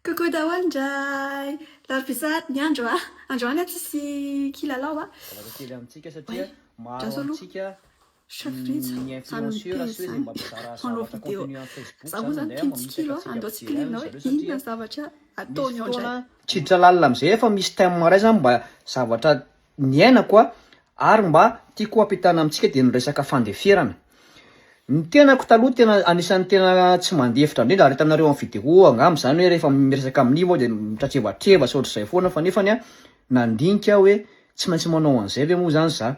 Coucou Dawanjai. Larpisat ny andro androany tsisy kilalao kely amintsika satria maro Drazalo. amintsika Chefritsy ny influenceur sy hoe zay mba mizara zavatra contenu amin'ny Facebook Zaho zany zany tiany kilo andao tsikilinao hoe inona zavatra ataony ao indray. tsitra lalina amizay efa misy time maray zany mba zavatra niainako ary mba tiako ampitana amintsika dia ny resaka fandefirana. Ny tenako taloha tena anisan'ny tena tsy mandefitra indrindra ary hitanareo amin'ny vidéo angamba zany hoe rehefa miresaka amin'io dia mitratrevatreva sa ohatr'izay foana fa nefany nandinika hoe tsy maintsy manao an'izay ve moa zany za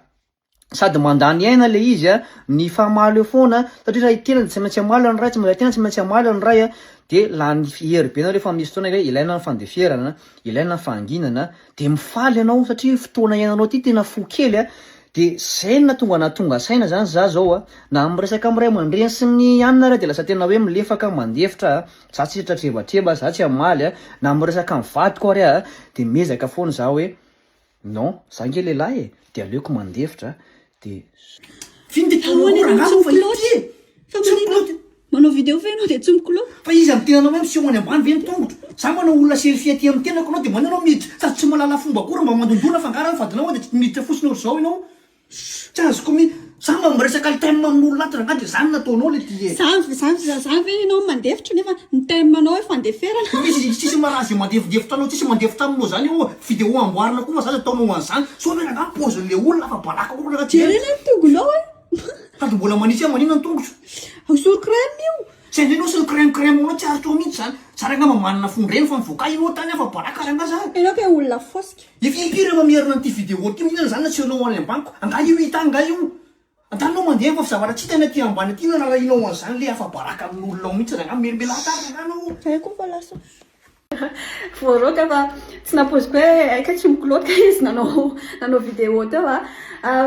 sady mandany aina le izy ny famaly eo foana satria raha itena tsy maintsy amaly ny ray tsy maintsy tena tsy maintsy amaly ny ray dia lany hery be anao rehefa misy fotoana hoe ilaina ny fandefierana ilaina ny fanginana dia mifaly ianao satria fotoana iainanao ty tena fo kely dia zay natonga saina zany za zao na miresaka amin'ny ray aman-dreny sy ny anina ary dia lasa tena hoe milefaka mandefitra za tsy tratrevatreba za tsy amaly na miresaka amin'ny vadiko ary dia miezaka foana za hoe non za nge lehilahy dia aleoko mandefitra dia Manao vidéo fe ianao dia tsy mikoloty. fa izy amin'ny tenanao hoe miseho any ambany ve ny tongotra za manao olona selfie aty amin'ny tenako anao dia manao miditra sady tsy malala fomba akory mba mandondona fangarany vadinao dia miditra fotsiny ohatr'izao ianao tsy azoko za mba miresaka time amin'olona ato ranga dia zany nataonao le ty Zany ve ianao mandefitra nefa ny temanao hoe fandeferana. misy tsisy marazy mandefidefitra anao tsisy mandefitra aminao zany io vidéo amboarina koa fa za ataonao an'izany so hoe ranga paozin'le olona fa balaka koa raha tsy Jerena ny tongonao sady mbola manisy manina ny tongotro Ausoro crème io. tsy andreny sy ny crème anao tsy arotro mihitsy zany za ranga manana fondreny fa mivoaka inao tany fa balaka ranga za Ianao ke olona fosika. ifimpiry mamierina n'ity vidéo ty minana zany natsehanao any ambaniko anga io hita anga io antanao mandeha fa zavatra tsy tena ty ambany aty na raha inao an'izany le afa baraka amin'olona ao mihitsy ranga merimbelatary ranganao Haiko fa lasa. Voaroka fa tsy napoziko hoe aika tsy mikoloty ka izy nanao vidéo teo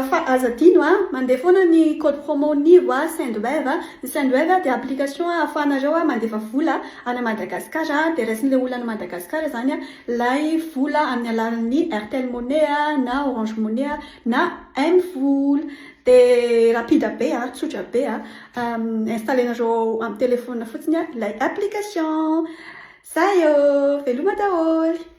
fa aza dino mandeha foana ny code promo nivo Sendwave ny Sendwave dia application ahafahanareo mandefa vola any Madagasikara dia raisin'ilay olona any Madagasikara zany lay vola amin'ny alalan'ny Airtel Money na Orange Money na M-Full dia rapide be tsotra be installenareo amin'ny telefona fotsiny ilay application. Sayo, veloma daholo.